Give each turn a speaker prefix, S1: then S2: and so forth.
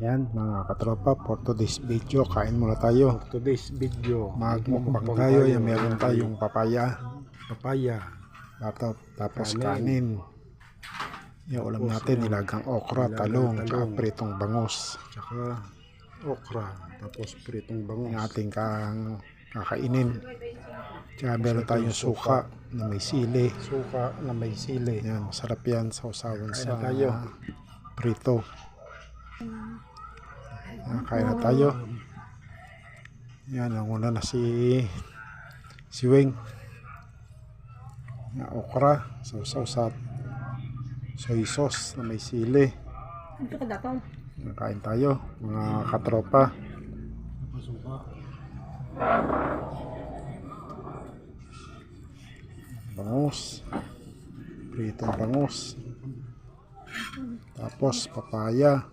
S1: Yan mga katropa, for today's video, kain muna tayo.
S2: For today's video,
S1: Magmukbang tayo. Yan, meron tayong papaya. Tapos kanin. Yung ulam natin, nilagang okra, talong, tsaka pritong bangus.
S2: Tsaka okra, tapos pritong bangus.
S1: Yung ating kakainin. Tsaka meron tayong suka na may sili. Yan, masarap yan sa usawan sa prito. Kain na tayo. Yan, nanguna na si Weng. Okra, sausaw sa soy sauce na may sili. Kain tayo mga katropa. Bangus, pritong bangus, tapos papaya.